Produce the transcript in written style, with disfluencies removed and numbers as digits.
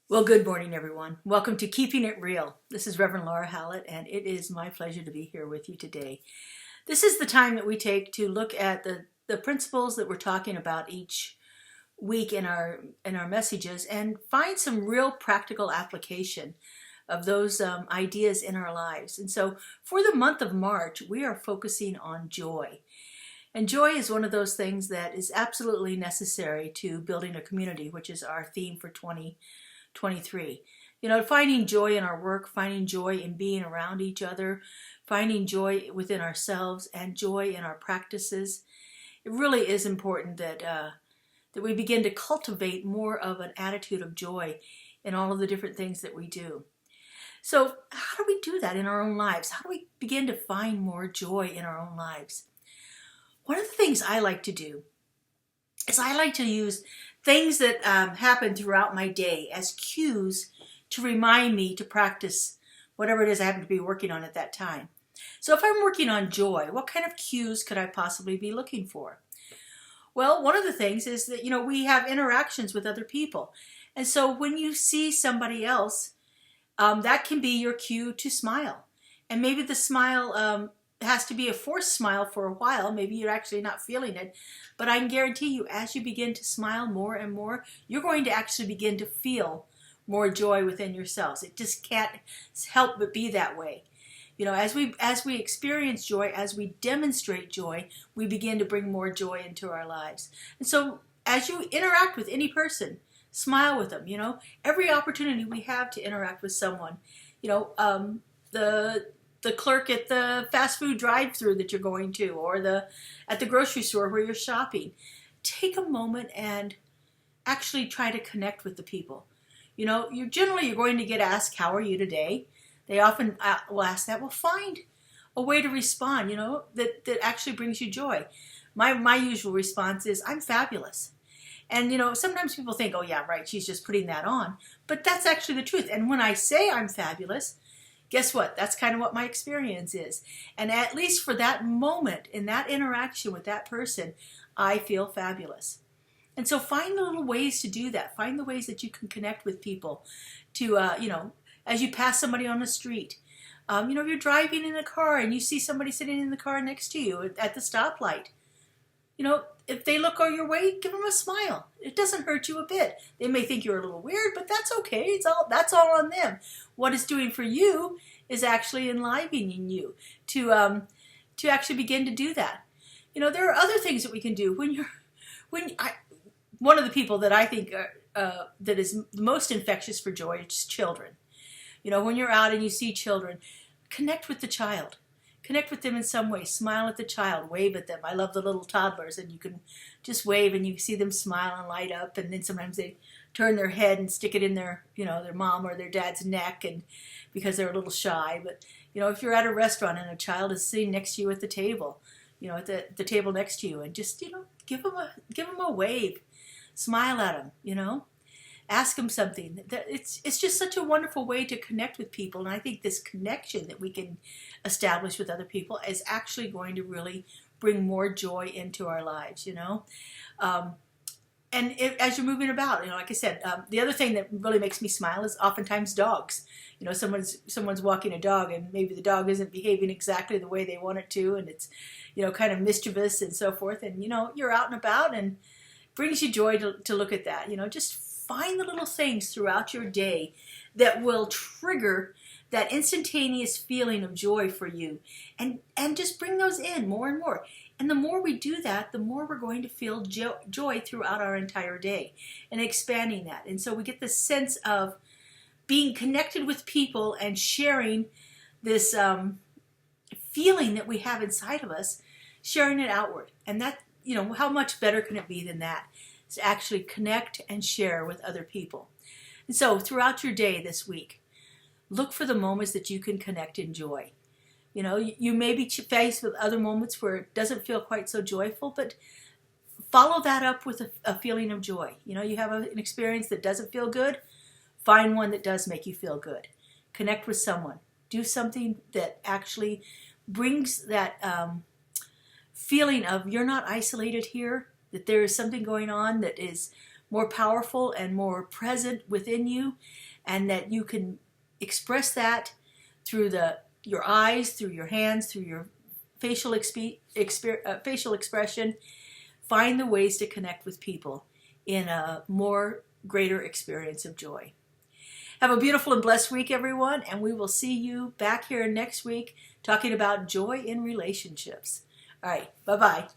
Well, good morning, everyone. Welcome to Keeping It Real. This is Reverend Laura Hallett, and it is my pleasure to be here with you today. This is the time that we take to look at the principles that we're talking about each week in our messages and find some real practical application of those ideas in our lives. And so for the month of March, we are focusing on joy. And joy is one of those things that is absolutely necessary to building a community, which is our theme for 2023. Finding joy in our work, finding joy in being around each other, finding joy within ourselves, and joy in our practices. It really is important that we begin to cultivate more of an attitude of joy in all of the different things that we do. So how do we do that in our own lives? How do we begin to find more joy in our own lives? One of the things I like to do is I like to use things that happen throughout my day as cues to remind me to practice whatever it is I happen to be working on at that time. So if I'm working on joy, what kind of cues could I possibly be looking for? Well, one of the things is that, we have interactions with other people. And so when you see somebody else, that can be your cue to smile. And maybe the smile has to be a forced smile for a while. Maybe you're actually not feeling it. But I can guarantee you, as you begin to smile more and more, you're going to actually begin to feel more joy within yourselves. It just can't help but be that way. As we experience joy, as we demonstrate joy, we begin to bring more joy into our lives. And so as you interact with any person, smile with them. Every opportunity we have to interact with someone, the clerk at the fast food drive-through that you're going to, or at the grocery store where you're shopping. Take a moment and actually try to connect with the people. You're going to get asked, "How are you today?" They often will ask that. Well, find a way to respond, that actually brings you joy. My usual response is, "I'm fabulous." And, sometimes people think, "Oh, yeah, right, she's just putting that on." But that's actually the truth. And when I say I'm fabulous, guess what? That's kind of what my experience is. And at least for that moment, in that interaction with that person, I feel fabulous. And so find the little ways to do that. Find the ways that you can connect with people to, as you pass somebody on the street. If you're driving in a car and you see somebody sitting in the car next to you at the stoplight, if they look your way, give them a smile. It doesn't hurt you a bit. They may think you're a little weird, but that's okay. That's all on them. What it's doing for you is actually enlivening you to actually begin to do that. There are other things that we can do one of the people that I think that is the most infectious for joy is children. When you're out and you see children, connect with the child. Connect with them in some way. Smile at the child. Wave at them. I love the little toddlers, and you can just wave and you see them smile and light up, and then sometimes they turn their head and stick it in their mom or their dad's neck, and because they're a little shy. But if you're at a restaurant and a child is sitting next to you at the table, at the table next to you, and just give them a wave, smile at them, ask them something. It's just such a wonderful way to connect with people. And I think this connection that we can establish with other people is actually going to really bring more joy into our lives, as you're moving about, like I said, the other thing that really makes me smile is oftentimes dogs. Someone's walking a dog and maybe the dog isn't behaving exactly the way they want it to, and it's, kind of mischievous and so forth. And, you're out and about, and it brings you joy to look at that. Just find the little things throughout your day that will trigger that instantaneous feeling of joy for you, and just bring those in more and more. And the more we do that, the more we're going to feel joy throughout our entire day, and expanding that. And so we get this sense of being connected with people and sharing this feeling that we have inside of us, sharing it outward. And that, how much better can it be than that? To actually connect and share with other people. And so throughout your day this week, look for the moments that you can connect in joy. You may be faced with other moments where it doesn't feel quite so joyful, but follow that up with a feeling of joy. You have an experience that doesn't feel good, find one that does make you feel good. Connect with someone. Do something that actually brings that feeling of you're not isolated here, that there is something going on that is more powerful and more present within you, and that you can express that through your eyes, through your hands, through your facial expression. Find the ways to connect with people in a more greater experience of joy. Have a beautiful and blessed week, everyone, and we will see you back here next week talking about joy in relationships. All right, bye-bye.